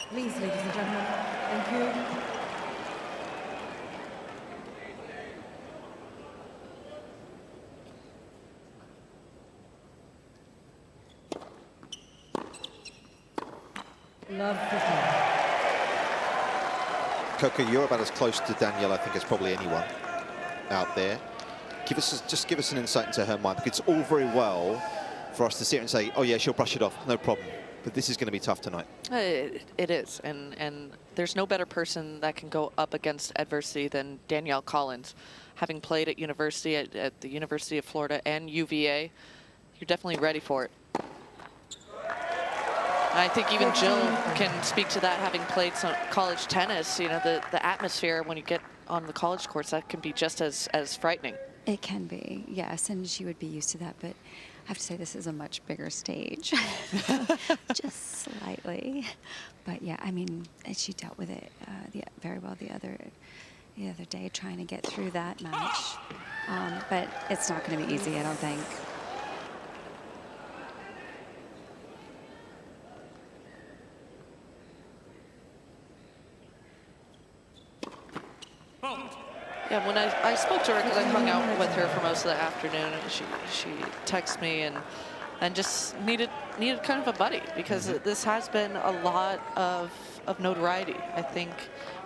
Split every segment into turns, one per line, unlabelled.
Please, ladies and gentlemen, thank you. Love 15.
Coco, you're about as close to Danielle, I think, as probably anyone out there. Just give us an insight into her mind, because it's all very well for us to sit here and say, oh yeah, she'll brush it off, no problem. But this is going to be tough tonight.
It is, and there's no better person that can go up against adversity than Danielle Collins. Having played at university, at the University of Florida and UVA, you're definitely ready for it. And I think even Jill can speak to that, having played some college tennis. You know, the atmosphere when you get on the college courts, that can be just as frightening.
It can be, yes, and she would be used to that, but I have to say this is a much bigger stage, just slightly. But yeah, I mean, she dealt with it very well the other day, trying to get through that match. But it's not going to be easy, I don't think.
Yeah, when I spoke to her, because I hung out with her for most of the afternoon, and she texted me and just needed kind of a buddy, because this has been a lot of notoriety, I think,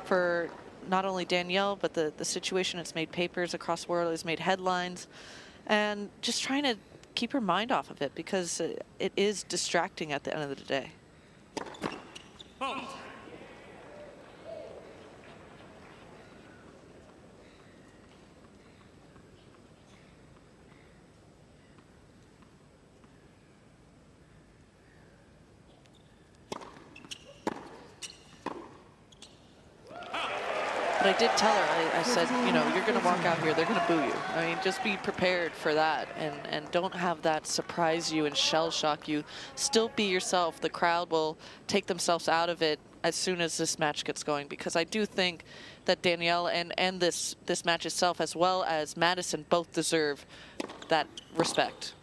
for not only Danielle, but the situation. It's made papers across the world, it's made headlines, and just trying to keep her mind off of it, because it is distracting at the end of the day. But I did tell her, I said, you know, you're going to walk out here, they're going to boo you. I mean, just be prepared for that, and don't have that surprise you and shell shock you. Still be yourself. The crowd will take themselves out of it as soon as this match gets going, because I do think that Danielle and this match itself, as well as Madison, both deserve that respect.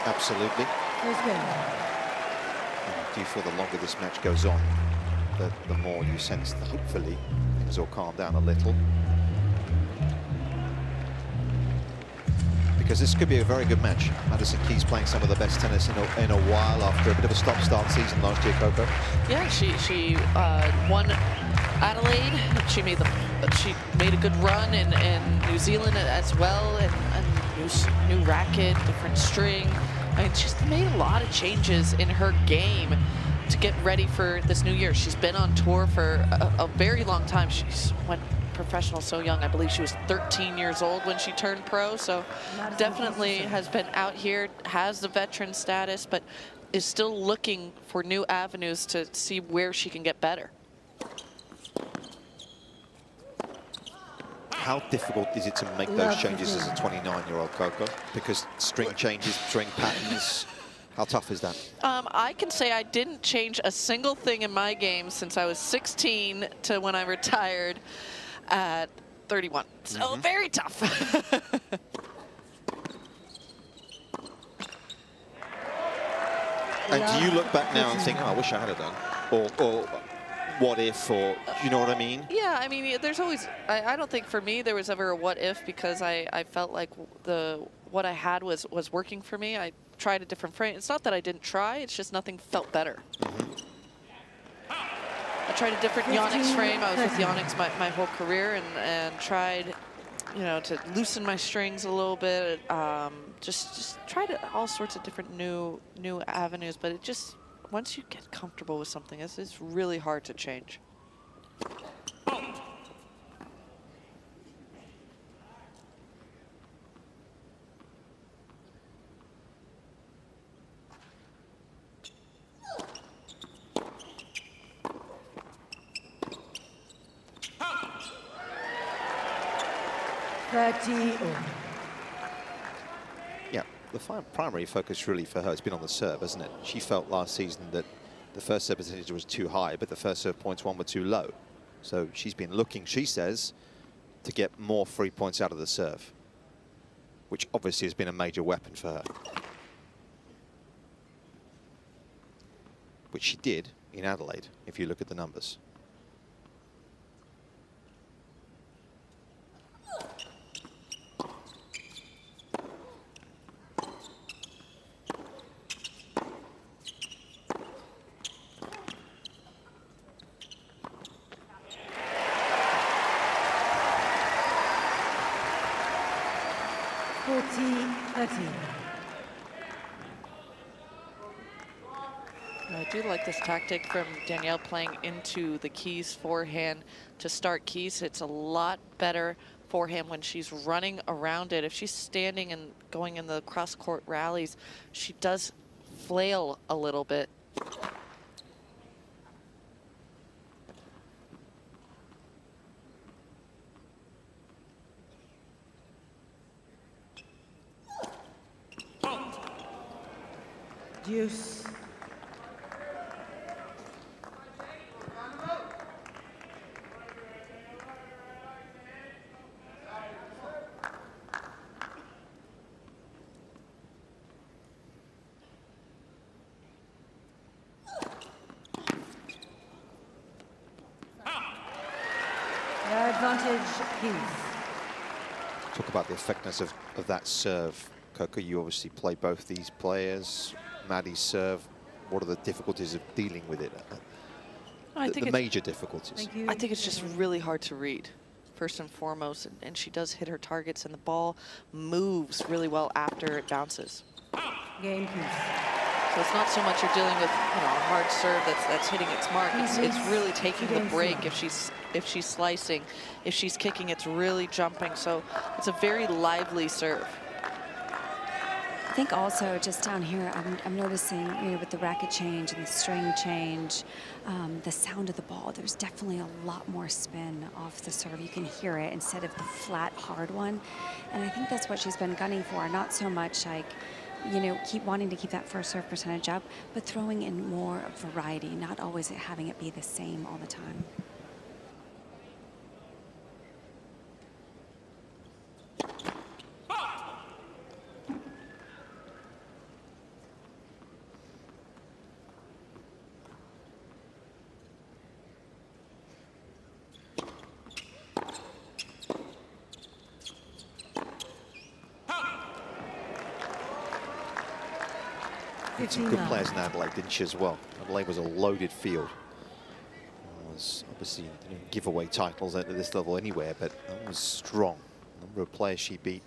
Absolutely. Do you feel the longer this match goes on, the more you sense that hopefully things will calm down a little? Because this could be a very good match. Madison Keys playing some of the best tennis in a while after a bit of a stop-start season last year, Coco. Yeah,
she won Adelaide. She made a good run in New Zealand as well, and new racket, different string. I mean, she's made a lot of changes in her game to get ready for this new year. She's been on tour for a very long time. She's went professional so young. I believe she was 13 years old when she turned pro, so definitely has been out here, has the veteran status, but is still looking for new avenues to see where she can get better.
How difficult is it to make those changes as a 29-year-old, Coco? Because string changes, string patterns, how tough is that?
I can say I didn't change a single thing in my game since I was 16 to when I retired at 31. So very tough.
And do you look back now and think, oh, I wish I had it done? Or what if, or you know what I mean?
Yeah, I mean, there's always, I don't think for me there was ever a what if, because I felt like what I had was working for me. I tried a different frame. It's not that I didn't try, it's just nothing felt better. I tried a different Jannik's frame. I was with Jannik's my whole career, and tried, you know, to loosen my strings a little bit. Just tried all sorts of different new avenues, but it just, once you get comfortable with something, it's really hard to change.
Yeah, the primary focus really for her has been on the serve, hasn't it? She felt last season that the first serve percentage was too high, but the first serve points won were too low. So she's been looking, she says, to get more free points out of the serve, which obviously has been a major weapon for her. which she did in Adelaide, if you look at the numbers.
I do like this tactic from Danielle, playing into the Keys forehand to start. Keys hits a lot better forehand when she's running around it. If she's standing and going in the cross-court rallies, she does flail a little bit.
Deuce. Advantage, Keys.
Talk about the effectiveness of that serve. Coco, you obviously play both these players. Maddie's serve, what are the difficulties of dealing with it?
I think
the major difficulties.
I think it's just really hard to read, first and foremost, and she does hit her targets, and the ball moves really well after it bounces.
Game, Keys.
So it's not so much you're dealing with, you know, a hard serve that's hitting its mark. It's really taking the break. If she's slicing, if she's kicking, it's really jumping. So it's a very lively serve.
I think also just down here, I'm noticing, you know, with the racket change and the string change, the sound of the ball, there's definitely a lot more spin off the serve. You can hear it instead of the flat, hard one. And I think that's what she's been gunning for. Not so much like, you know, keep wanting to keep that first serve percentage up, but throwing in more variety, not always having it be the same all the time.
Some good players in Adelaide, didn't she, as well? Adelaide was a loaded field. Obviously didn't give away titles at this level anywhere, but that was strong. The number of players she beat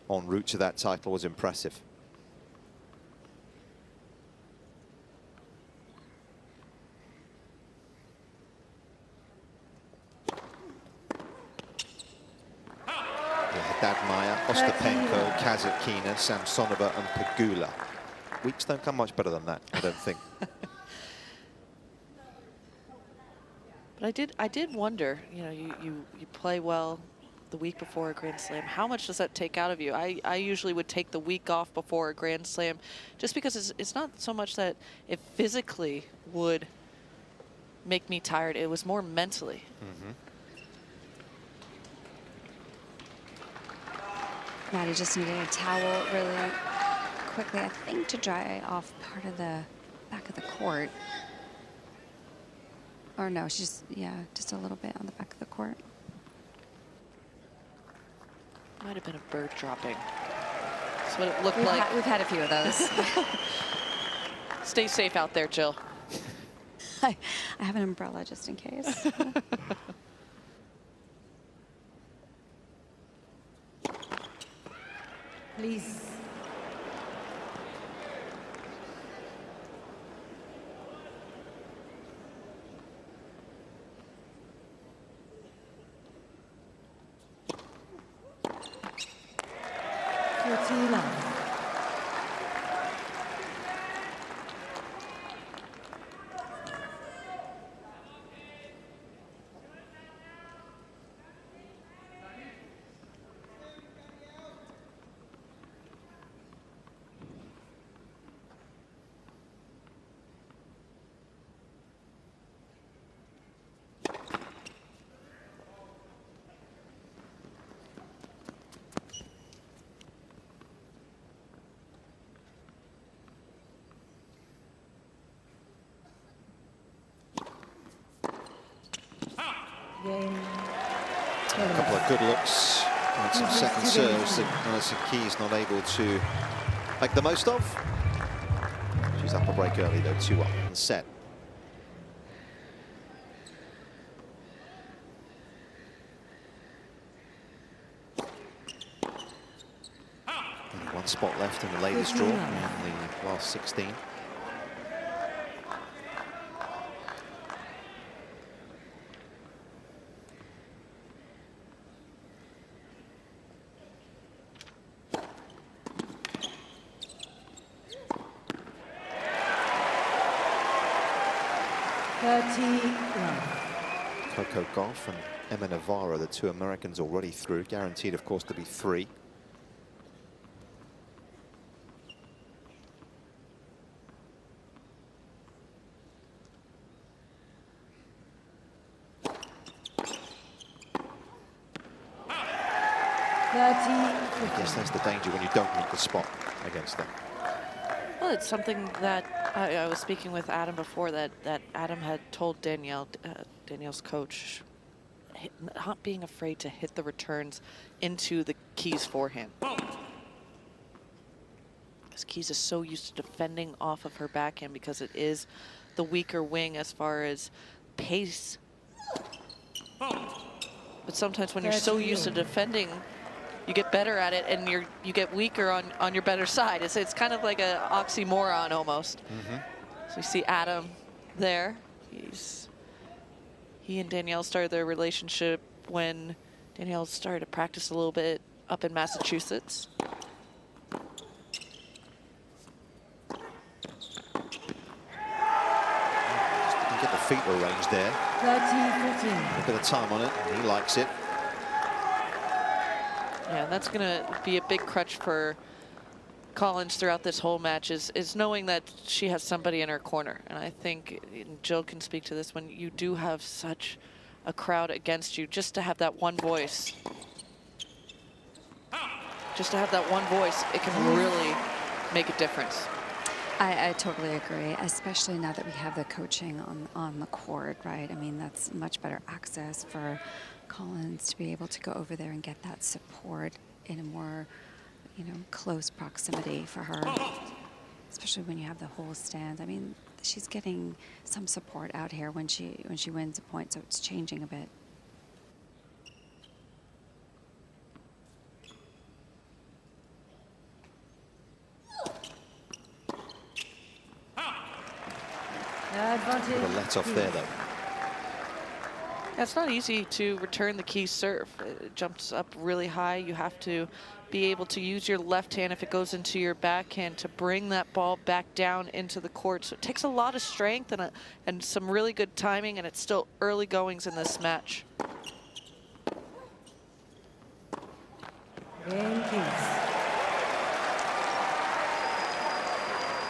en route to that title was impressive. Dadmaya, Ostapenko, Kasatkina, Samsonova and Pegula. Weeks don't come much better than that, I don't think.
But I did wonder, you know, you play well the week before a Grand Slam. How much does that take out of you? I usually would take the week off before a Grand Slam, just because it's not so much that it physically would make me tired. It was more mentally.
Mm-hmm.
Maddie just needed a towel really quickly, I think, to dry off part of the back of the court. Or no, she's, yeah, just a little bit on the back of the court.
Might have been a bird dropping. That's what it looked like.
We've had a few of those.
Stay safe out there, Jill.
I have an umbrella just in case.
Please. Game.
A couple of good looks and some second serves that Madison Keys not able to make the most of. She's up a break early though, 2-1 and set. Only one spot left in the ladies draw in the last 16. Coco Gauff and Emma Navarro, the two Americans already through, guaranteed, of course, to be 3. I guess that's the danger when you don't hit the spot against them.
Well, it's something that I was speaking with Adam before, that Adam had told Danielle, Danielle's coach, not being afraid to hit the returns into the Keys forehand. Because Keys is so used to defending off of her backhand because it is the weaker wing as far as pace. But sometimes when you're so used to defending, you get better at it, and you get weaker on your better side. It's kind of like an oxymoron almost. So you see Adam there. He and Danielle started their relationship when Danielle started to practice a little bit up in Massachusetts.
Just didn't get the feet arranged there.
30-15.
Look at the time on it, and he likes it.
Yeah, that's going to be a big crutch for Collins throughout this whole match, is knowing that she has somebody in her corner. And I think, and Jill can speak to this, when you do have such a crowd against you, just to have that one voice, it can really make a difference.
I totally agree, especially now that we have the coaching on the court, right? I mean, that's much better access for Collins to be able to go over there and get that support in a more, close proximity for her, especially when you have the whole stand. I mean, she's getting some support out here when she wins a point, so it's changing a bit.
Bit of a let off there though.
It's not easy to return the Keys serve. It jumps up really high. You have to be able to use your left hand if it goes into your backhand to bring that ball back down into the court. So it takes a lot of strength and some really good timing, and it's still early goings in this match.
Game Keys.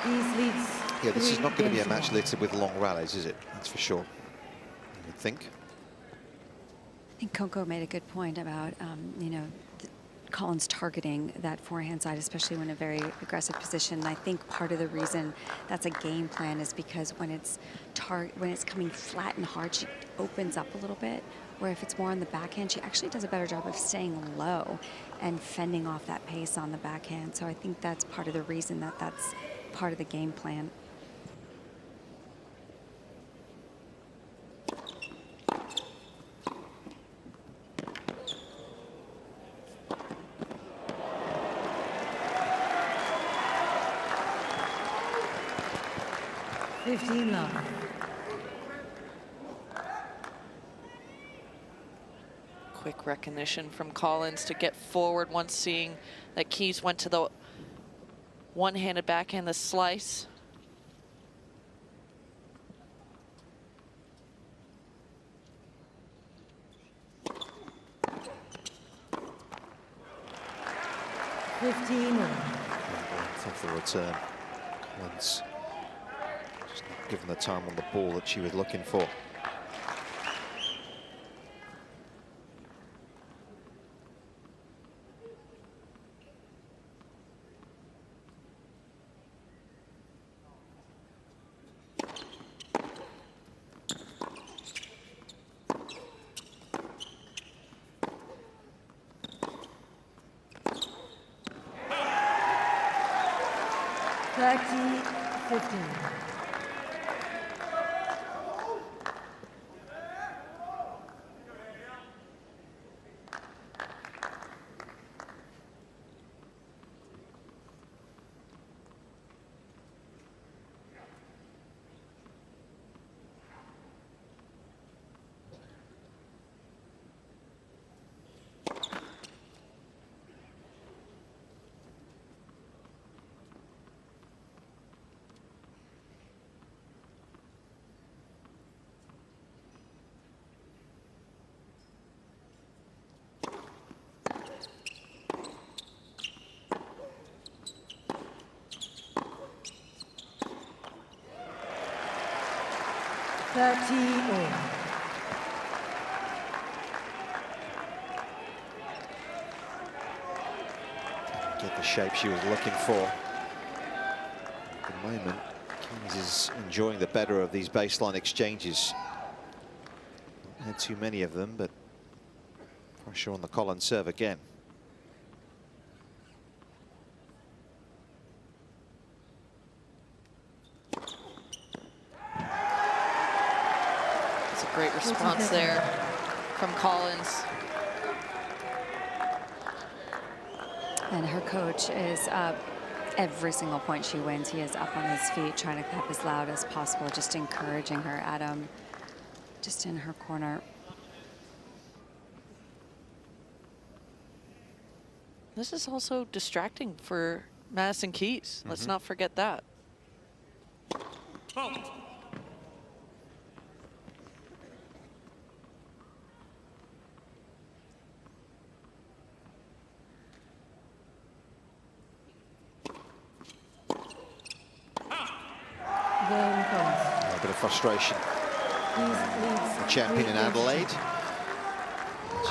Keys leads.
Yeah, this is not going to be a match littered with long rallies, is it? That's for sure. I think.
I think Coco made a good point about, Collins targeting that forehand side, especially when in a very aggressive position. And I think part of the reason that's a game plan is because when it's coming flat and hard, she opens up a little bit. Where if it's more on the backhand, she actually does a better job of staying low and fending off that pace on the backhand. So I think that's part of the reason that's part of the game plan.
Quick recognition from Collins to get forward once seeing that Keys went to the one-handed backhand, the slice.
Off the return. Collins just not given the time on the ball that she was looking for.
30-15. 30-all.
Get the shape she was looking for. At the moment, Keys is enjoying the better of these baseline exchanges. Not had too many of them, but pressure on the Collins serve again.
It's a great response there from Collins.
And her coach is up every single point she wins. He is up on his feet, trying to clap as loud as possible, just encouraging her. Adam, just in her corner.
This is also distracting for Madison Keys. Let's not forget that.
Game points.
A bit of frustration.
Keys leads
The champion in
3-22.
Adelaide.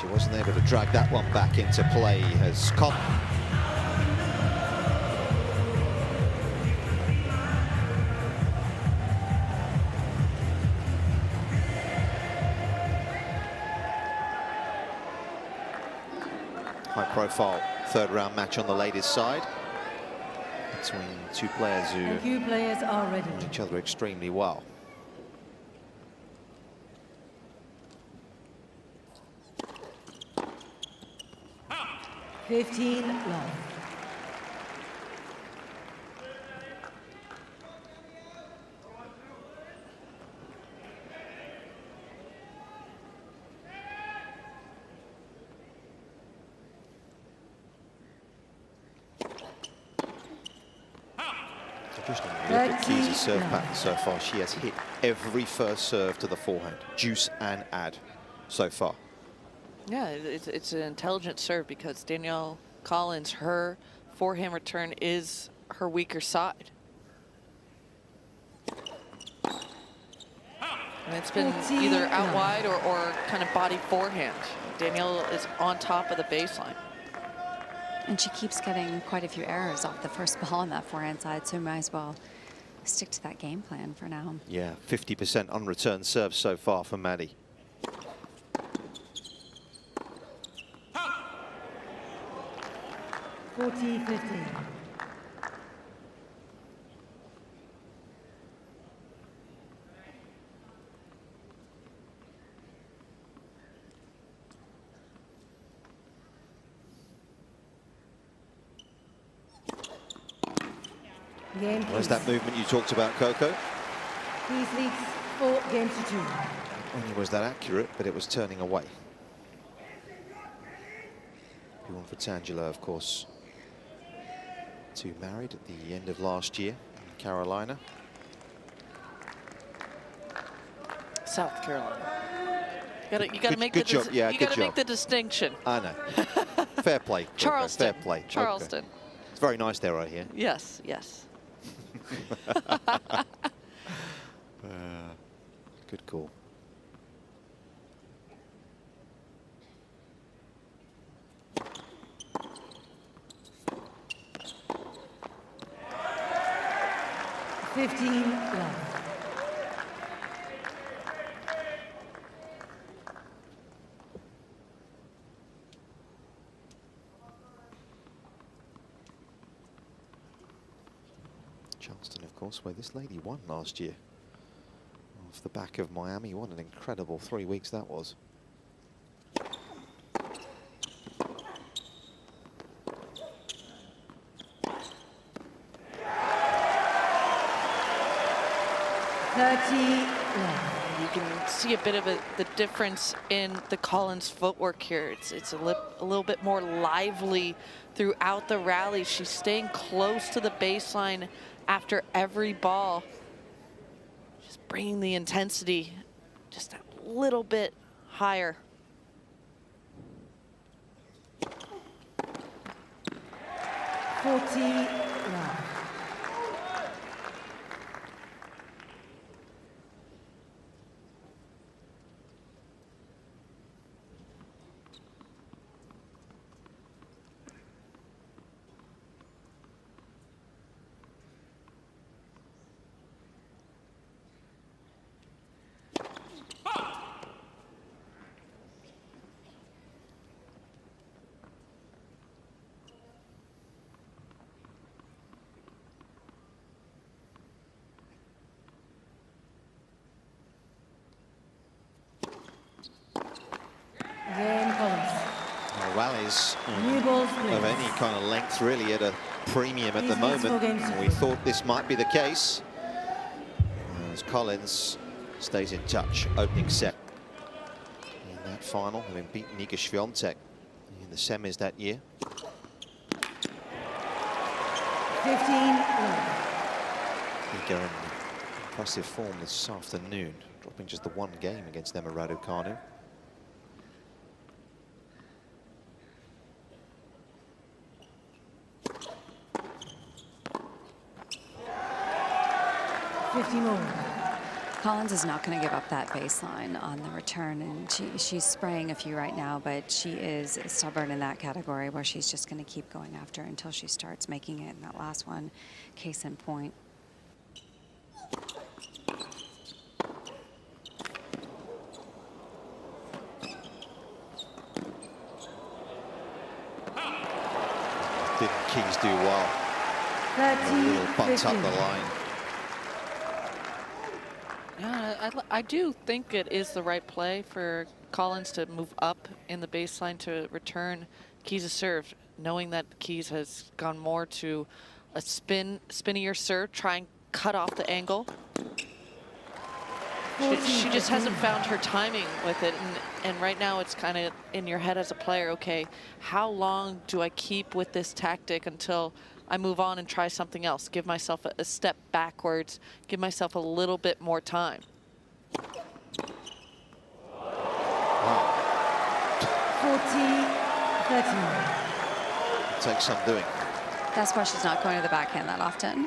She wasn't able to drag that one back into play as Collins. High-profile third-round match on the ladies' side between two players who
Thank you, players are ready.
know each other extremely well.
Fifteen love.
Just look at Keys' serve pattern so far. She has hit every first serve to the forehand, juice and add so far.
Yeah, it's an intelligent serve because Danielle Collins, her forehand return is her weaker side. And it's been either out wide or kind of body forehand. Danielle is on top of the baseline.
And she keeps getting quite a few errors off the first ball on that forehand side, so might as well stick to that game plan for now.
Yeah, 50% unreturned serves so far for Maddie.
Forty 15. Game
Where's that movement you talked about, Coco?
Keys leads 4 games to 2.
Not only was that accurate, but it was turning away. One for Tangela, of course. Two married at the end of last year in Carolina.
South Carolina. You gotta
Good-
make
good
the
job. Yeah,
you
good
gotta
job.
make the distinction.
I know. Fair play. Coco,
Charleston.
Fair play.
Charleston.
Okay. It's very nice there, I hear.
Yes, yes.
Good call.
Fifteen love.
Charleston, of course, where this lady won last year. Off the back of Miami. What an incredible 3 weeks that was.
You can see a bit of the difference in the Collins footwork here. It's a little bit more lively throughout the rally. She's staying close to the baseline after every ball. Just bringing the intensity just a little bit higher.
Rallies of any kind of length really at a premium at the moment. We thought this might be the case as Collins stays in touch. Opening set in that final, having beaten Iga Swiatek in the semis that year.
15
Iga in impressive form this afternoon, dropping just the one game against Emma Raducanu.
Collins is not going to give up that baseline on the return, and she's spraying a few right now, but she is stubborn in that category where she's just going to keep going after until she starts making it in that last one. Case in point.
Didn't Keys do well? A little butt up the line.
Yeah, I do think it is the right play for Collins to move up in the baseline to return Keys' serve, knowing that Keys has gone more to a spinnier serve, try and cut off the angle. She just hasn't found her timing with it, and right now it's kind of in your head as a player, okay, how long do I keep with this tactic until I move on and try something else, give myself a step backwards, give myself a little bit more time.
Wow.
40-13.
Takes some doing.
That's why she's not going to the backhand that often.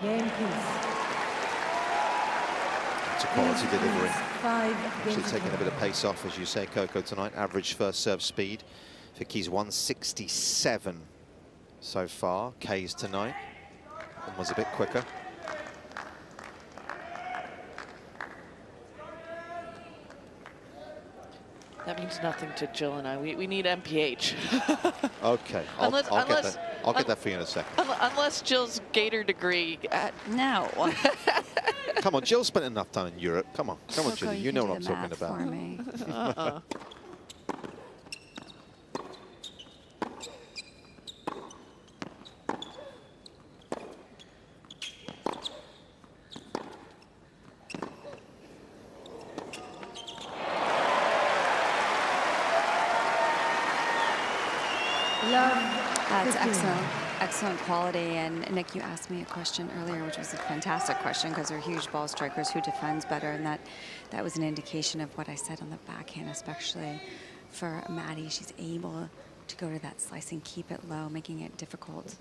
Game piece.
It's a quality delivery.
5
Actually taking a bit of pace off, as you say, Coco, tonight. Average first serve speed for Keys 167 so far. K's tonight. One was a bit quicker.
That means nothing to Jill and I. We need MPH.
Okay, I'll get that for you in a second.
Unless Jill's Gator degree.
No.
Come on, Jill spent enough time in Europe. Come on,
Coco,
Jill, you know what I'm talking about.
For me. That's excellent quality. And Nick, you asked me a question earlier, which was a fantastic question because they're huge ball strikers. Who defends better? And that was an indication of what I said on the backhand, especially for Maddie. She's able to go to that slice and keep it low, making it difficult.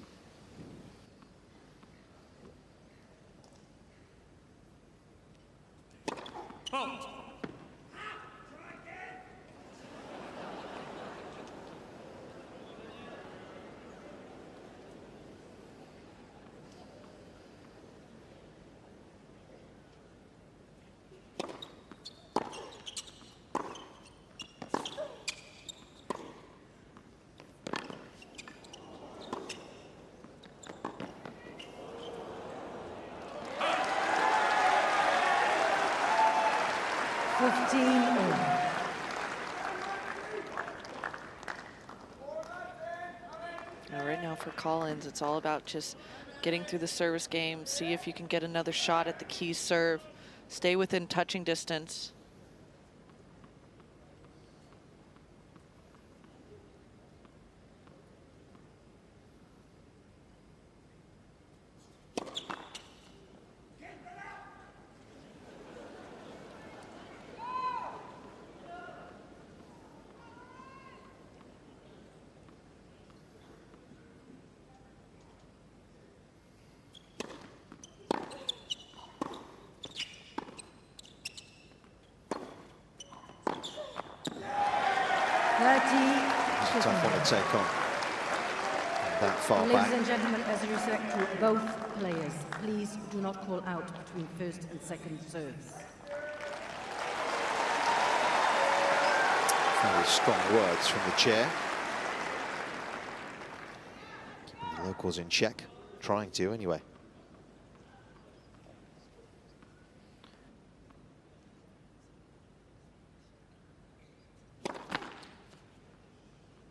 15 all.
Now, right now for Collins, it's all about just getting through the service game, see if you can get another shot at the Keys serve, stay within touching distance.
It's a tough one to take on. That far
Ladies
back.
and gentlemen, as a respect to both players, please do not call out between first and second serves.
Very strong words from the chair. Keeping the locals in check, trying to anyway.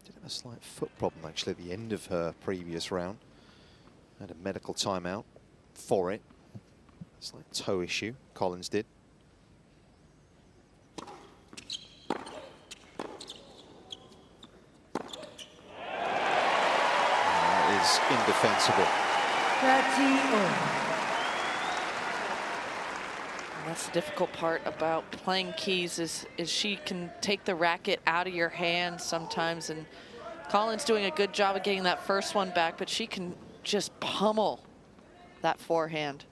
Did have a slight foot problem actually at the end of her previous round. Had a medical timeout for it. Slight toe issue, Collins did. Is indefensible.
30 all.
And that's the difficult part about playing Keys is she can take the racket out of your hands sometimes, and Collins doing a good job of getting that first one back, but she can just pummel that forehand.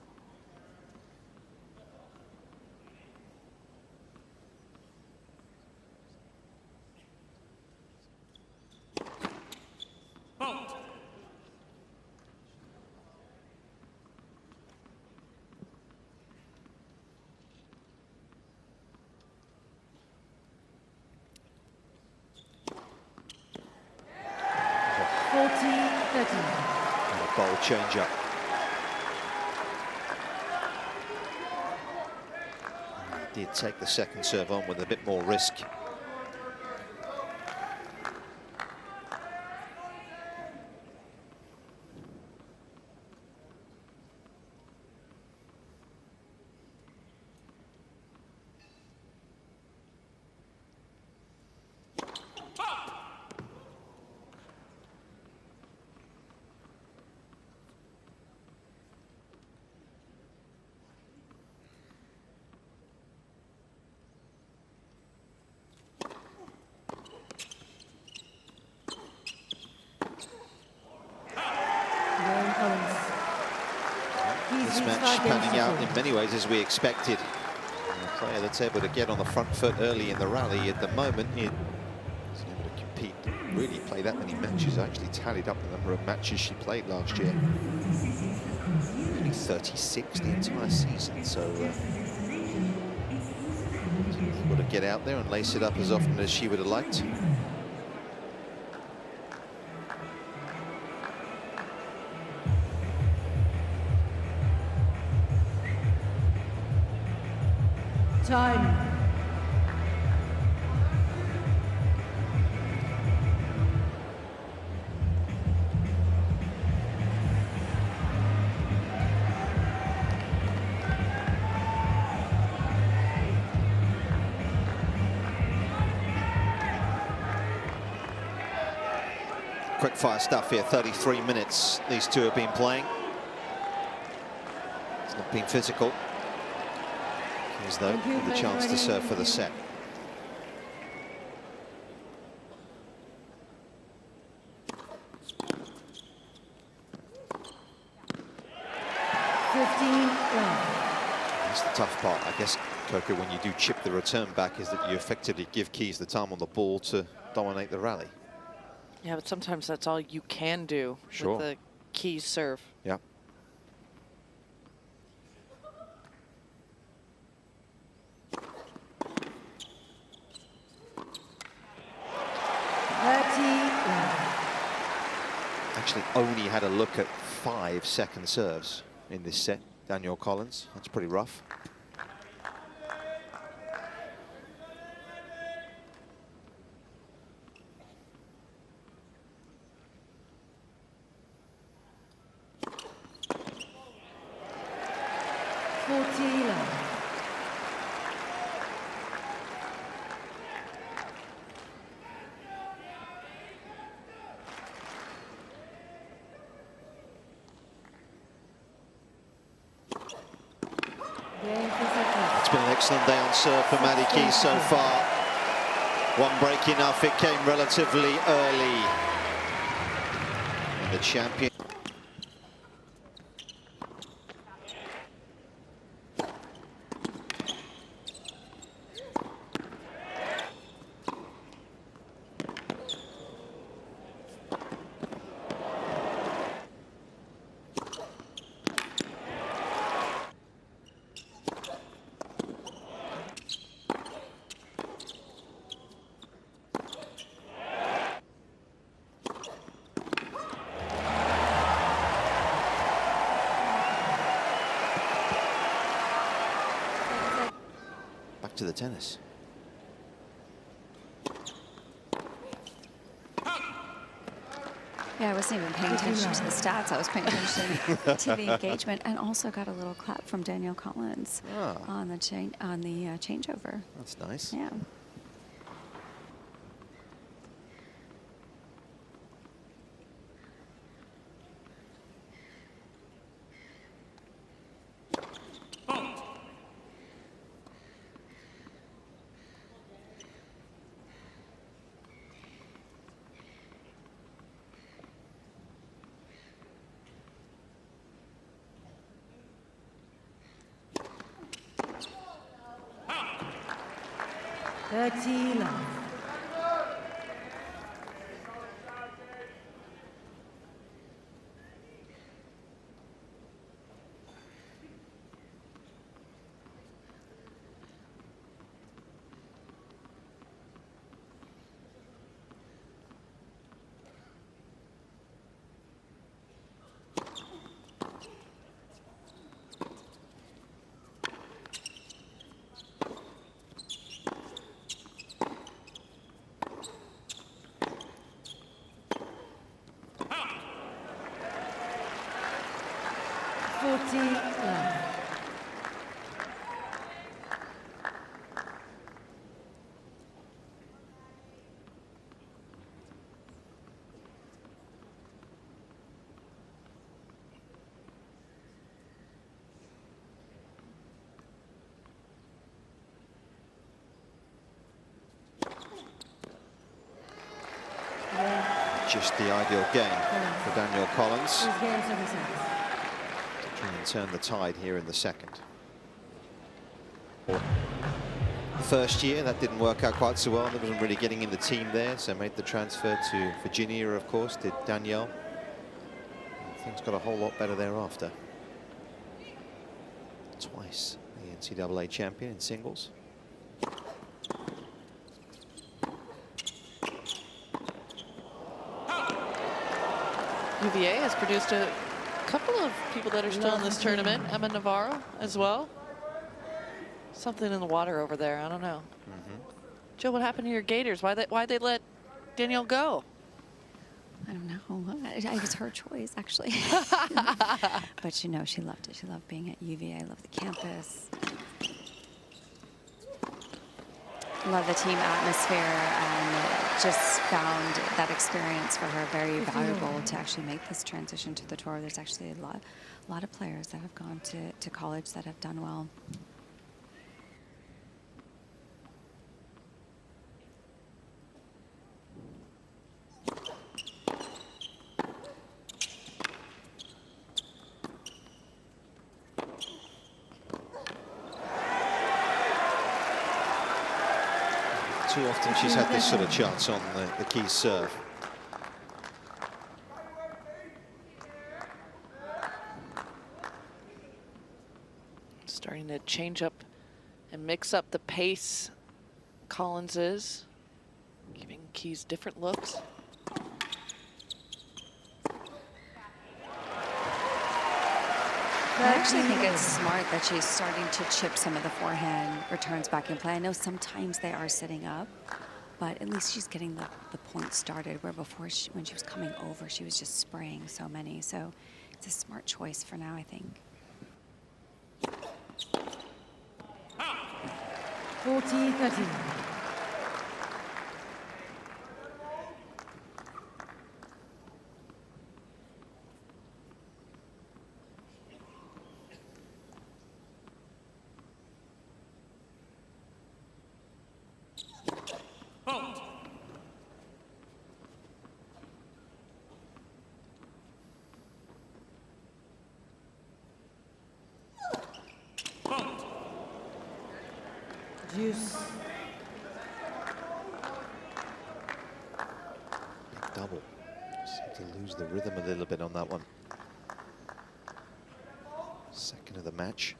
Bowl change up. He did take the second serve on with a bit more risk. This match panning out in many ways as we expected. A player that's able to get on the front foot early in the rally at the moment, he's able to compete, really play that many matches. I actually tallied up the number of matches she played last year. Only 36 the entire season, so able to get out there and lace it up as often as she would have liked.
Time.
Quick fire stuff here, 33 minutes these two have been playing. It's not been physical. Keys, though, with the chance to serve for the set. That's the tough part, I guess, Coco, when you do chip the return back, is that you effectively give Keys the time on the ball to dominate the rally.
Yeah, but sometimes that's all you can do with the Keys serve.
Yeah. Actually only had a look at 5 second serves in this set, Danielle Collins. That's pretty rough.
40 love.
It's been an excellent day on serve for Maddie Keys so far. One break enough, it came relatively early. And the champion. To the tennis.
Yeah, I wasn't even paying attention to the stats. I was paying attention to the engagement, and also got a little clap from Danielle Collins on the changeover.
That's nice.
Yeah.
Love.
Just the ideal game for Danielle Collins to try and turn the tide here in the second. First year, that didn't work out quite so well. They wasn't really getting in the team there, so made the transfer to Virginia, of course, did Danielle. And things got a whole lot better thereafter. Twice the NCAA champion in singles.
UVA has produced a couple of people that are still in this tournament. Emma Navarro as well. Something in the water over there. I don't know. Joe, what happened to your Gators? Why'd they let Danielle go?
I don't know. It was her choice, actually. But you know, she loved it. She loved being at UVA. Loved the campus. Love the team atmosphere, and just found that experience for her very valuable to actually make this transition to the tour. There's actually a lot of players that have gone to college that have done well.
Too often she's had this sort of chance on the Keys serve.
Starting to change up and mix up the pace. Collins is giving Keys different looks.
I actually think it's smart that she's starting to chip some of the forehand returns back in play. I know sometimes they are sitting up, but at least she's getting the point started, where before when she was coming over, she was just spraying so many. So it's a smart choice for now, I think.
40-30. Deuce.
Big double. Seemed to lose the rhythm a little bit on that one. Second of the match.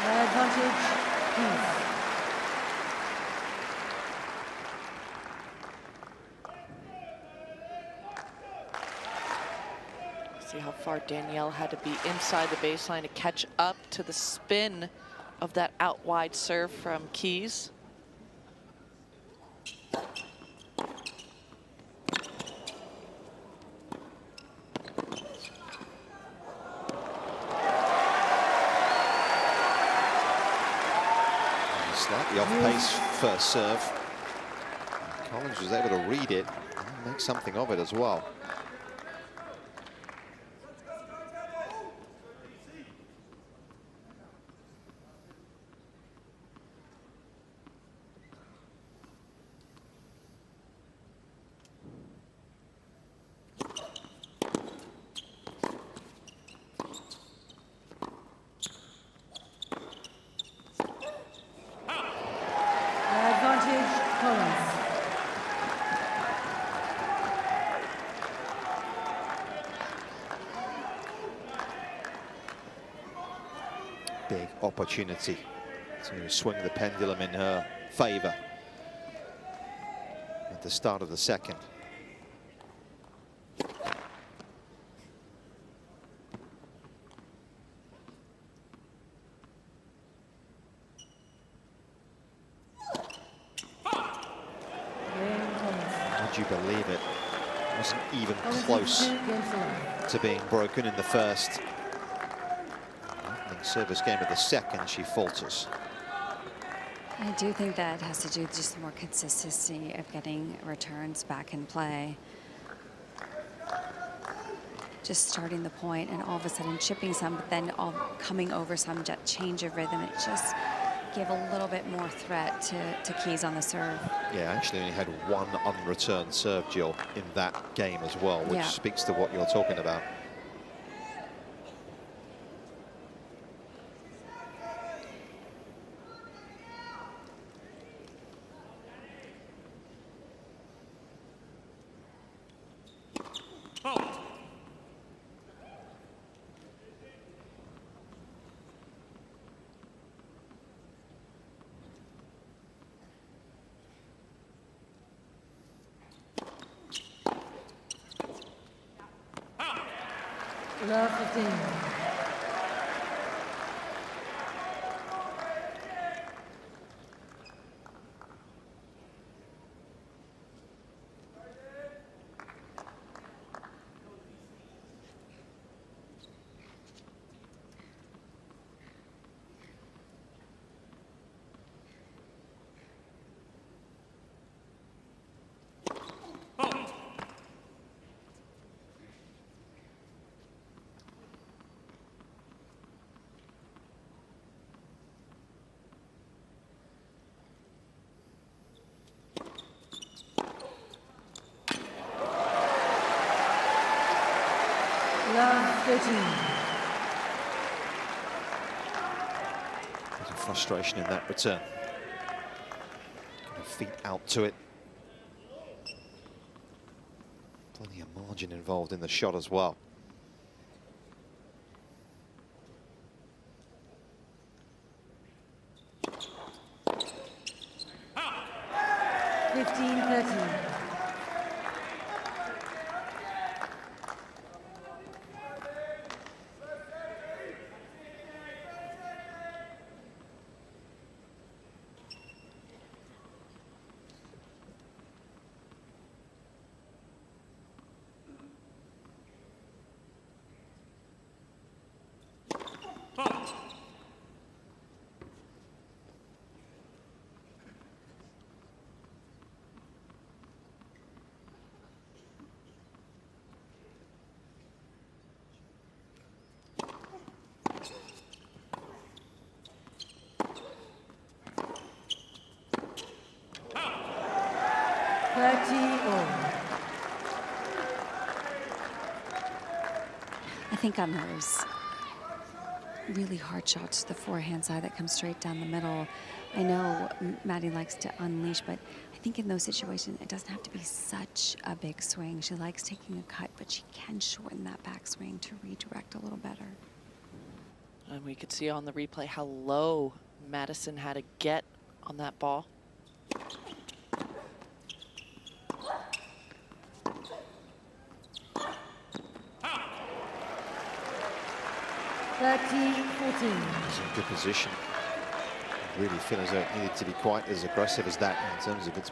Advantage, Keys.
See how far Danielle had to be inside the baseline to catch up to the spin of that out wide serve from Keys.
Slightly off pace first serve. Collins was able to read it and make something of it as well.
Advantage, Collins.
Big opportunity to swing the pendulum in her favor at the start of the second. Would you believe it? Wasn't even close to being broken in the first. Opening service game of the second, she falters.
I do think that has to do with just more consistency of getting returns back in play. Just starting the point and all of a sudden chipping some, but then all coming over some change of rhythm. It just gave a little bit more threat to Keys on the serve.
Yeah, actually only had one unreturned serve, Jill, in that game as well, which speaks to what you're talking about.
Love 15. Love 13.
There's a frustration in that return. Got her feet out to it. Plenty of margin involved in the shot as well.
think on those really hard shots to the forehand side that come straight down the middle, I know Maddie likes to unleash, but I think in those situations, it doesn't have to be such a big swing. She likes taking a cut, but she can shorten that backswing to redirect a little better.
And we could see on the replay how low Madison had to get on that ball.
30-14.
It's in good position. I really feel as though it needed to be quite as aggressive as that in terms of its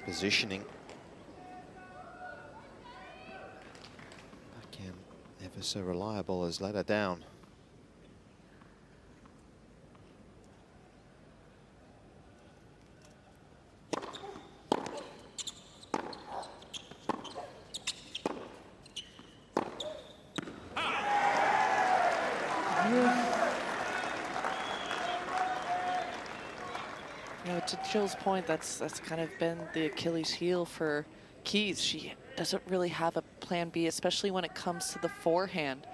positioning. Backhand, ever so reliable, has let her down.
To Jill's point, that's kind of been the Achilles heel for Keys. She doesn't really have a plan B, especially when it comes to the forehand.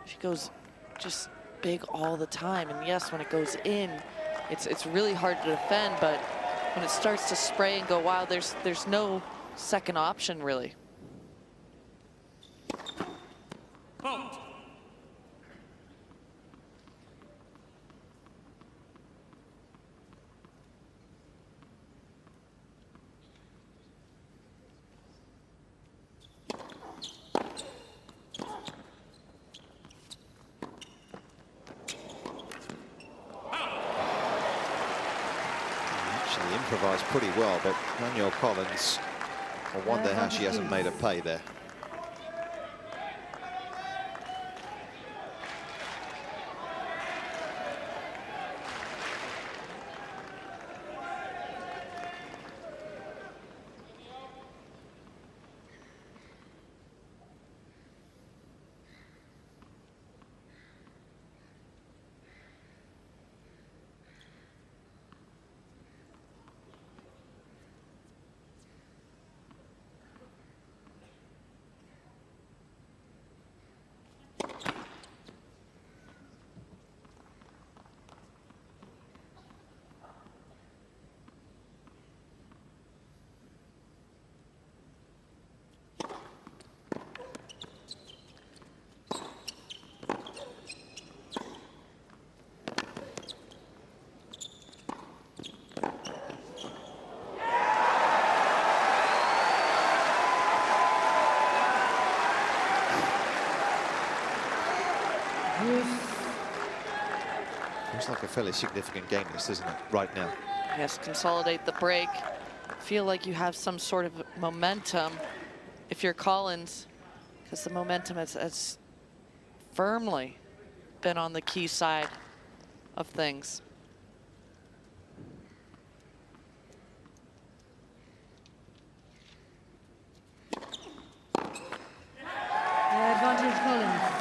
She goes just big all the time, and yes, when it goes in, it's really hard to defend, but when it starts to spray and go wild, there's no second option really.
Improvised pretty well, but Danielle Collins, I wonder how she hasn't made a pay there. Looks like a fairly significant game, this, doesn't it, right now?
Yes, consolidate the break. Feel like you have some sort of momentum if you're Collins, because the momentum has firmly been on the Key side of things.
Advantage Collins.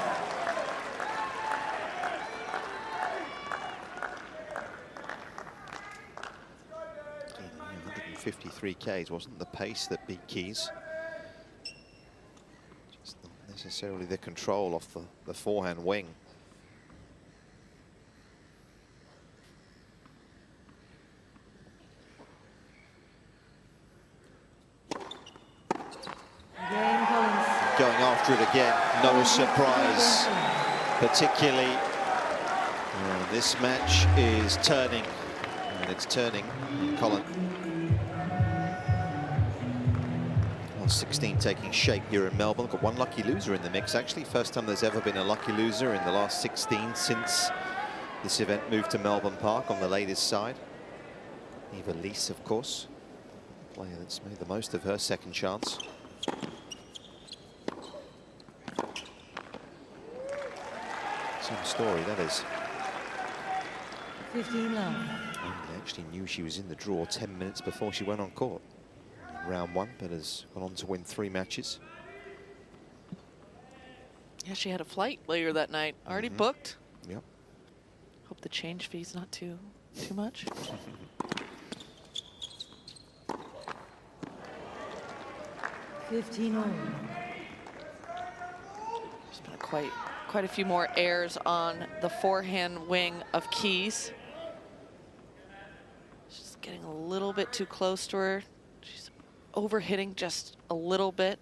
153 Ks wasn't the pace that beat Keys. Just not necessarily the control off the forehand wing.
Again, Collins.
Going after it again, no surprise, particularly this match is turning, and it's turning. Collins. 16 taking shape here in Melbourne. Got one lucky loser in the mix, actually. First time there's ever been a lucky loser in the last 16 since this event moved to Melbourne Park on the ladies' side. Eva Lees, of course, player that's made the most of her second chance. Same story, that is.
15 love.
I actually knew she was in the draw 10 minutes before she went on court. Round one, but has gone on to win 3 matches.
Yeah, she had a flight later that night, already booked.
Yep.
Hope the change fee's not too much.
15 all.
quite a few more airs on the forehand wing of Keys. She's getting a little bit too close to her. She's overhitting just a little bit.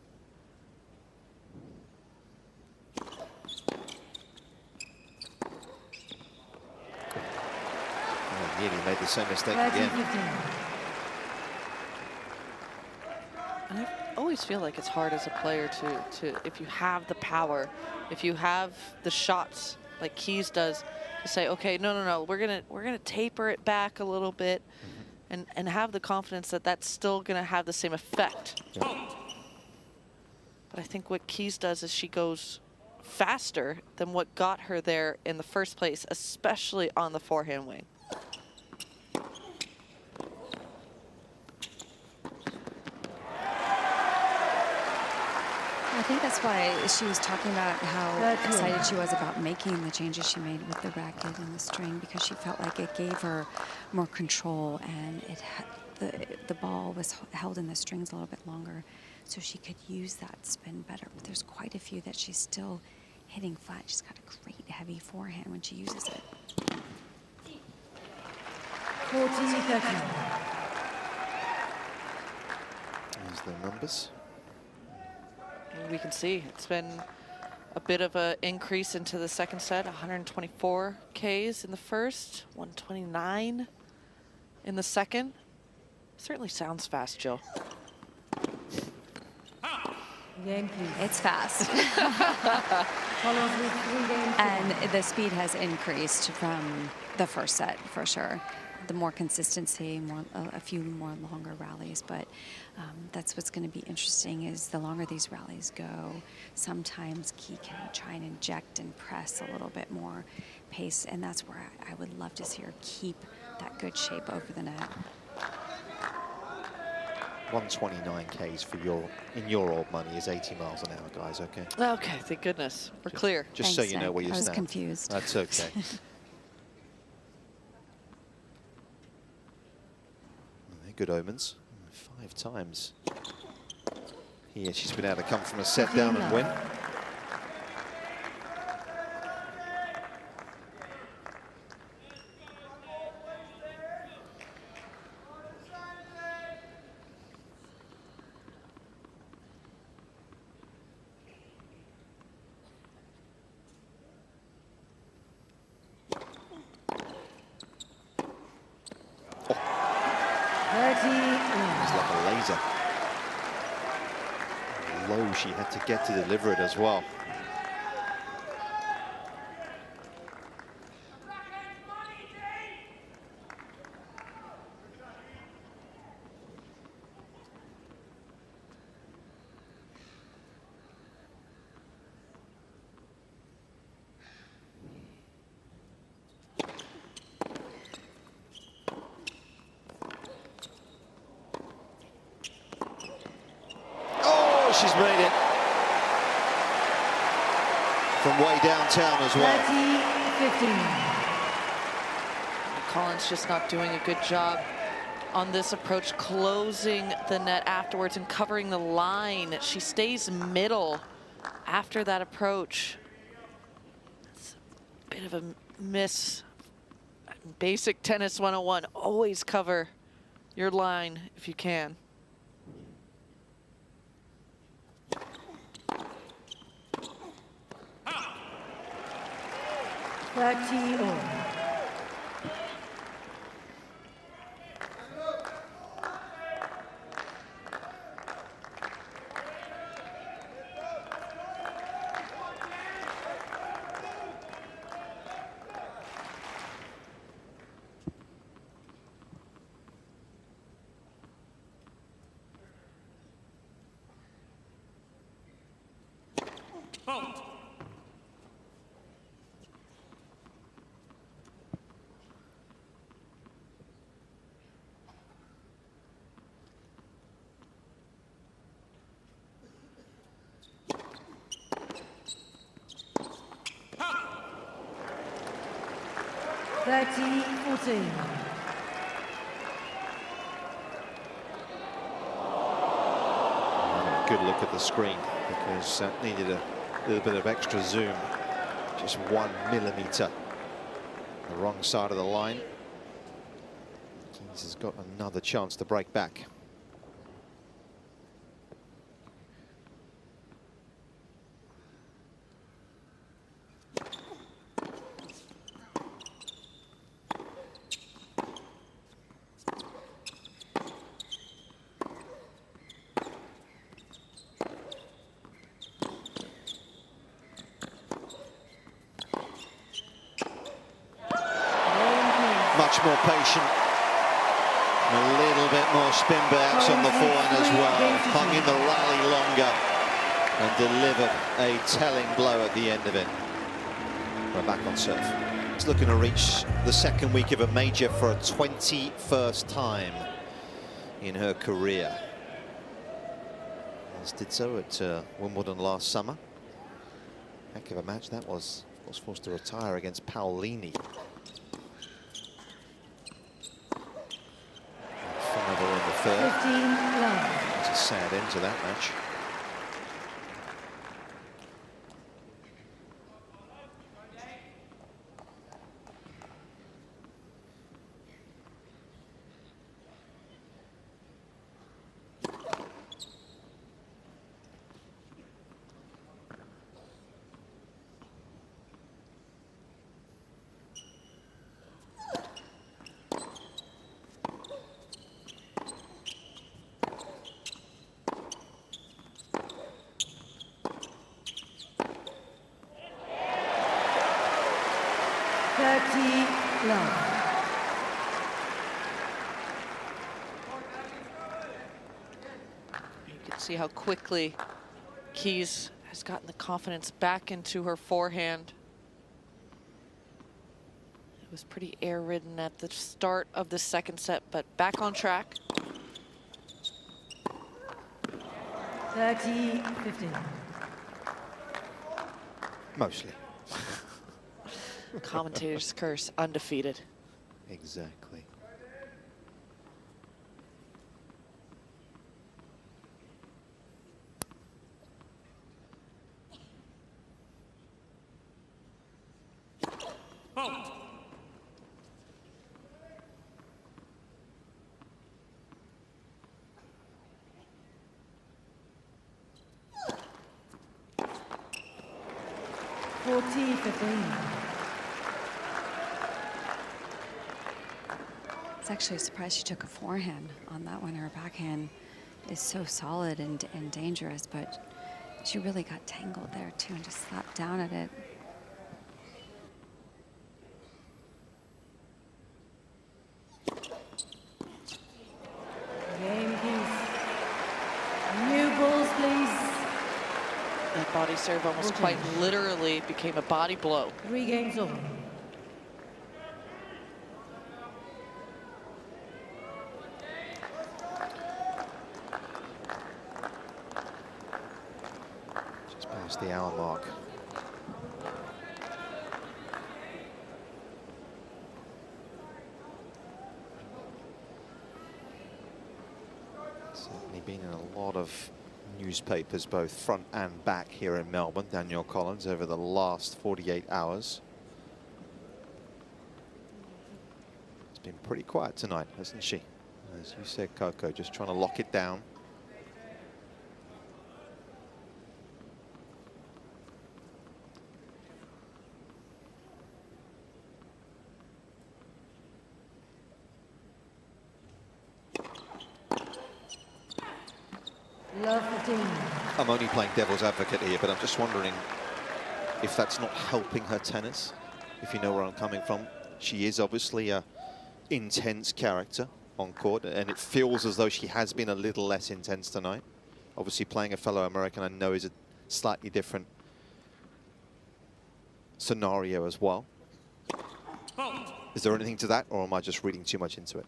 Oh, nearly made the same mistake again.
And I always feel like it's hard as a player to if you have the power, if you have the shots like Keys does, to say, okay, no, we're gonna taper it back a little bit, and have the confidence that that's still gonna have the same effect.
Yeah.
But I think what Keys does is she goes faster than what got her there in the first place, especially on the forehand wing.
I think that's why she was talking about how excited she was about making the changes she made with the racket and the string, because she felt like it gave her more control, and the ball was held in the strings a little bit longer, so she could use that spin better. But there's quite a few that she's still hitting flat. She's got a great heavy forehand when she uses it.
40-30.
There's the numbers.
We can see it's been a bit of an increase into the second set. 124 Ks in the first, 129 in the second. Certainly sounds fast, Jill.
Game, please.
It's fast.
Collins with 3 games.
And the speed has increased from the first set, for sure. The more consistency, a few more longer rallies, but that's what's going to be interesting is the longer these rallies go, sometimes Key can try and inject and press a little bit more pace, and that's where I would love to see her keep that good shape over the net.
129 Ks for in your old money is 80 miles an hour, guys, okay?
Okay, thank goodness. We're clear.
Just
Thanks,
so you know
Nick.
where you stand.
I was confused.
That's okay. Good omens. 5 times here she's been able to come from a set down and win. It's like a laser. Low she had to get to deliver it as well. She's made it from way downtown as well.
30-15.
Collins just not doing a good job on this approach, closing the net afterwards and covering the line. She stays middle after that approach. It's a bit of a miss. Basic tennis 101, always cover your line if you can.
30-all.
Good look at the screen because that needed a A little bit of extra zoom, just 1 millimeter. The wrong side of the line. Keys has got another chance to break back. Much more patient. A little bit more spin backs on the forehand as well. Hung in the rally longer and delivered a telling blow at the end of it. We're back on serve. It's looking to reach the second week of a major for a 21st time in her career. As did so at Wimbledon last summer. Heck of a match that was. Was forced to retire against Paolini. In the third.
15 love.
It's a sad end to that match.
You can see how quickly Keys has gotten the confidence back into her forehand. It was pretty air-ridden at the start of the second set, but back on track.
30-15.
Mostly.
Commentator's curse, undefeated.
Exactly.
Oh.
It's actually a surprise she took a forehand on that one. Her backhand is so solid and dangerous, but she really got tangled there too and just slapped down at it.
Game piece. New balls, please.
That body serve almost quite literally became a body blow.
3 games over.
Just past the hour mark. Certainly been in a lot of newspapers, both front and back here in Melbourne, Danielle Collins, over the last 48 hours. It's been pretty quiet tonight, hasn't she? As you said, Coco, just trying to lock it down. I'm only playing devil's advocate here, but I'm just wondering if that's not helping her tennis, if you know where I'm coming from. She is obviously a intense character on court, and it feels as though she has been a little less intense tonight. Obviously playing a fellow American I know is a slightly different scenario as well. Is there anything to that, or am I just reading too much into it?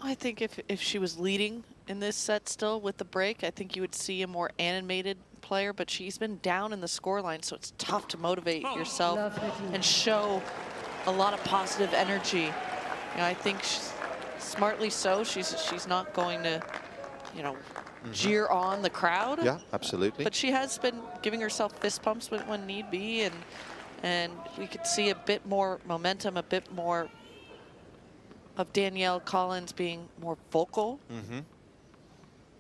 I think if she was leading in this set still with the break, I think you would see a more animated player, but she's been down in the scoreline, so it's tough to motivate yourself and show a lot of positive energy. You know, I think smartly so, she's not going to, you know, jeer on the crowd.
Yeah, absolutely.
But she has been giving herself fist pumps when need be, and we could see a bit more momentum, a bit more of Danielle Collins being more vocal.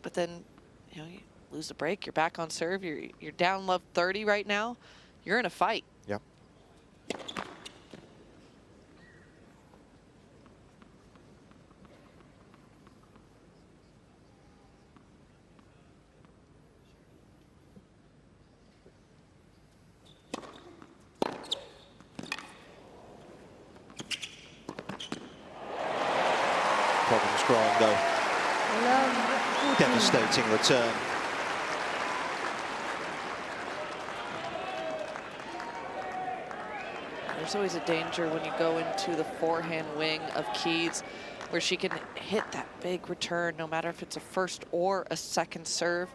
But then, you know, you lose the break, you're back on serve, you're down love 30 right now. You're in a fight.
Yep. Problems growing though. Devastating return.
There's always a danger when you go into the forehand wing of Keys, where she can hit that big return, no matter if it's a first or a second serve.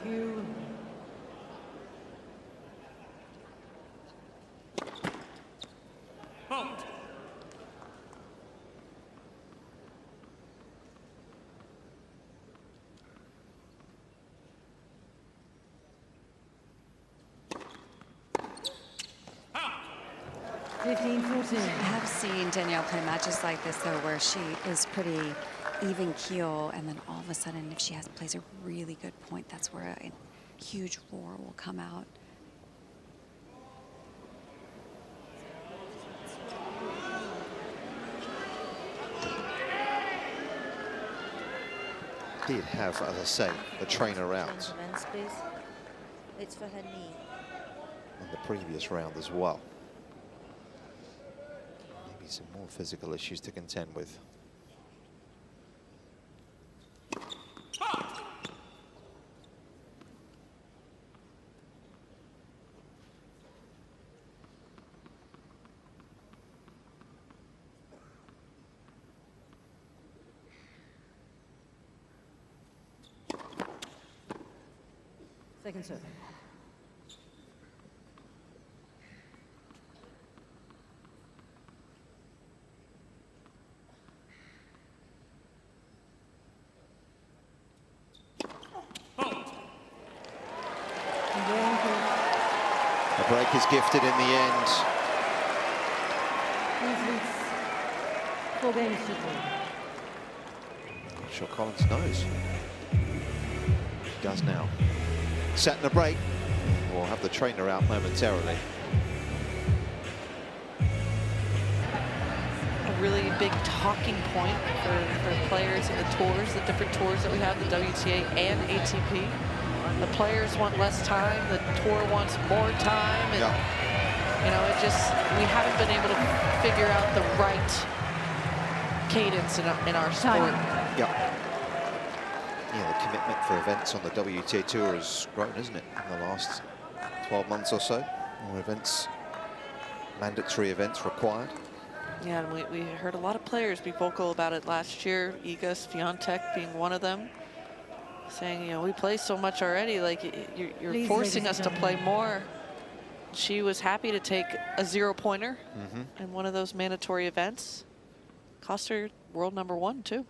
Thank you.
Halt. Out.
15-14.
I have seen Danielle play matches like this, though, where she is pretty even keel, and then all of a sudden, if she plays a really good point, that's where a huge roar will come out.
Did have, as I say, the trainer out
Men's, please. It's for her knee.
in the previous round as well. Maybe some more physical issues to contend with.
Second serve.
The break is gifted in the end.
Leads 4 games to 3.
I'm sure Collins knows. She does now. Setting a break. We'll have the trainer out momentarily.
A really big talking point for players in the tours, the different tours that we have, the WTA and ATP. The players want less time, the tour wants more time, and you know, we haven't been able to figure out the right cadence in our sport.
Yeah, the commitment for events on the WTA Tour has grown, isn't it, in the last 12 months or so? More events, mandatory events required.
Yeah, and we heard a lot of players be vocal about it last year, Iga Swiatek being one of them, saying, you know, we play so much already, like you're
Please,
forcing us
ladies
to
and
play more. She was happy to take a 0-pointer in one of those mandatory events. Cost her world #1 too.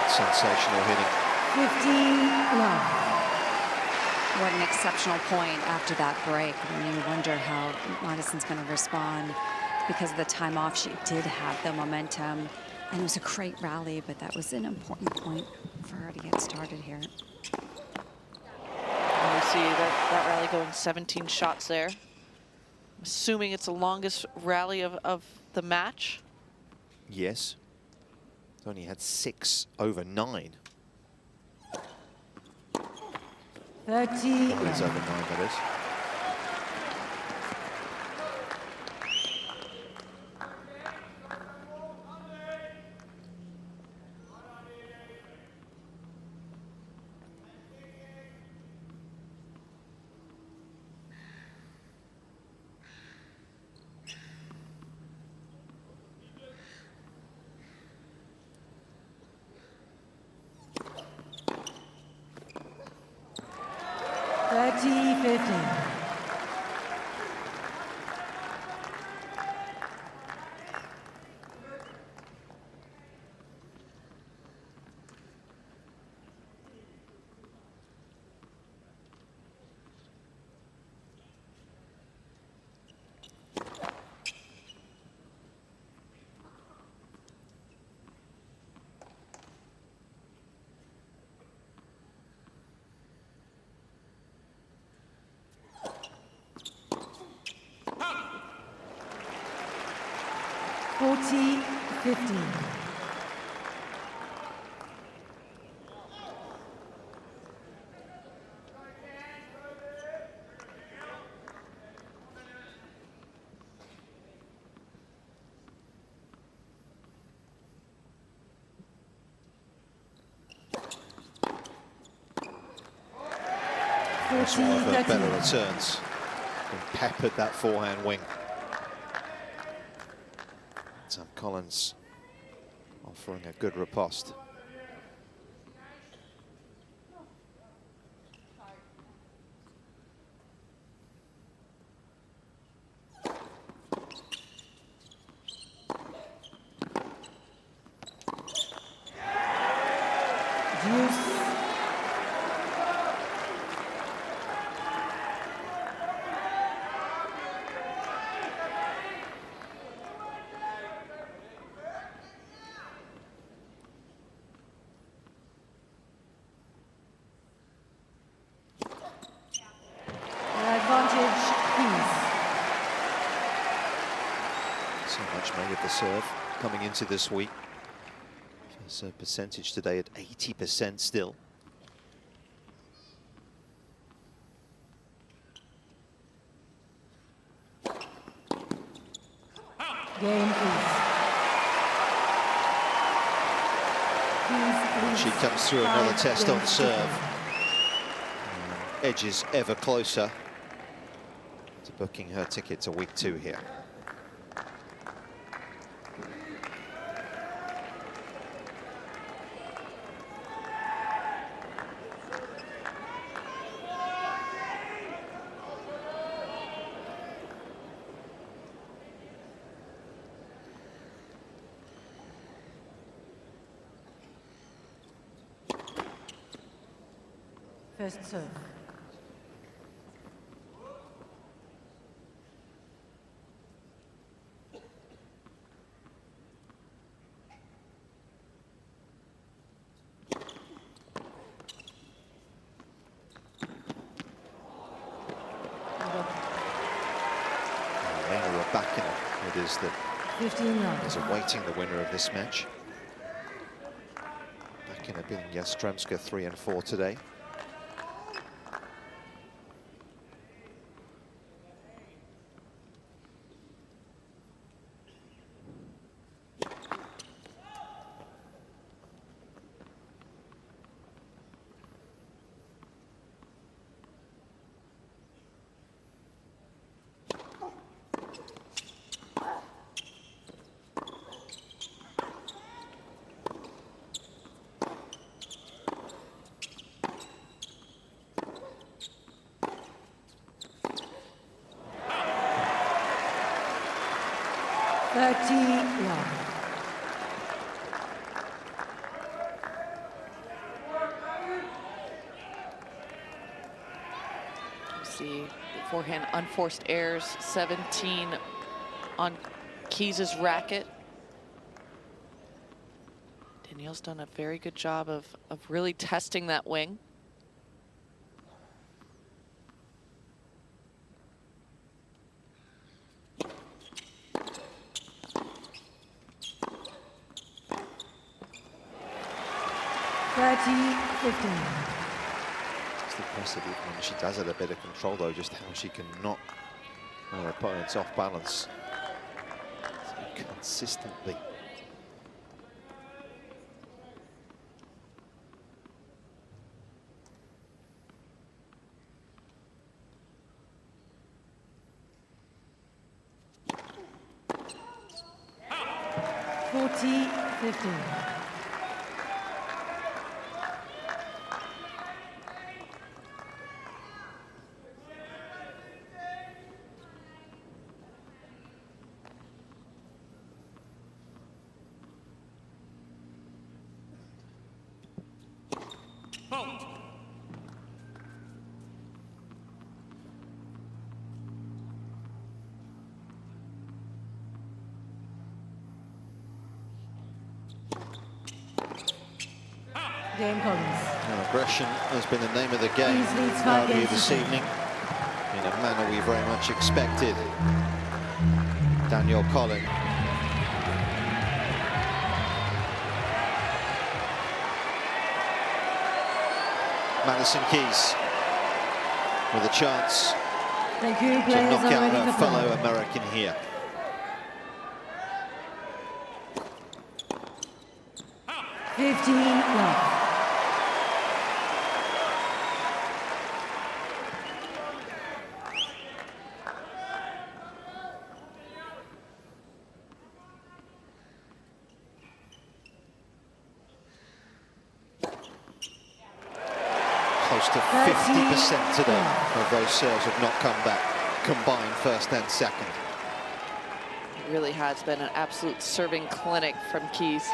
Sensational hitting.
15-love.
What an exceptional point after that break. I mean, you wonder how Madison's going to respond. Because of the time off, she did have the momentum. And it was a great rally, but that was an important point for her to get started here.
And we see that rally going 17 shots there. I'm assuming it's the longest rally of the match.
Yes. It's only had 6 over 9.
30.
It's over 9, that is.
40-15.
That's one of her better returns. And peppered that forehand wing. Collins offering a good riposte. Serve coming into this week. It's a percentage today at 80% still.
Game, please.
She comes through another test on serve. Edges ever closer to booking her ticket to week 2 here.
First serve.
We're back in it. It is that
15-9
is awaiting the winner of this match. Back in a being Yastremska 3 and 4 today.
See the forehand unforced errors, 17 on Keys's racket. Danielle's done a very good job of really testing that wing.
It's impressive when she does have a bit of control, though, just how she can knock her opponents off balance so consistently.
Danielle Collins.
Aggression has been the name of the game out here this evening, in a manner we very much expected. Danielle Collins. Madison Keys with a chance
Thank you,
to
players
knock
are
out
ready
her
for
fellow
play.
American here.
Love.
Close to 50% today of those serves have not come back, combined first and second.
It really has been an absolute serving clinic from Keys.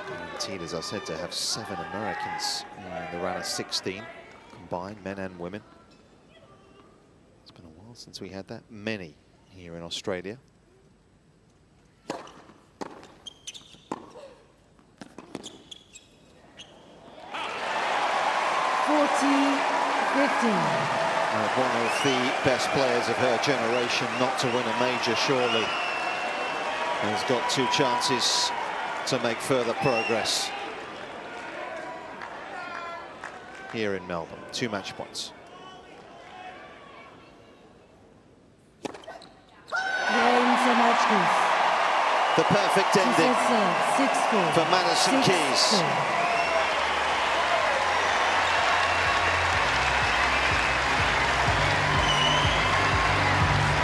Guaranteed, as I said, to have 7 Americans in the round of 16, combined, men and women. It's been a while since we had that many here in Australia. One of the best players of her generation not to win a major, surely. Has got 2 chances to make further progress here in Melbourne. 2 match points. The perfect ending for Madison Keys.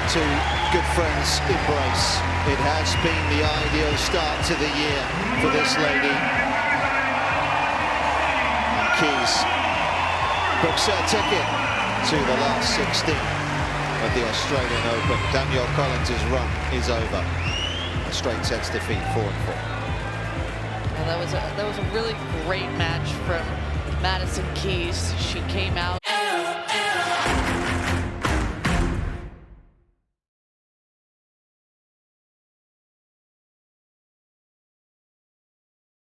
Two good friends embrace. It has been the ideal start to the year for this lady. And Keys books her ticket to the last 16 of the Australian Open. Danielle Collins' run is over. A straight sets defeat, 4-4.
Well, that was a really great match from Madison Keys. She came out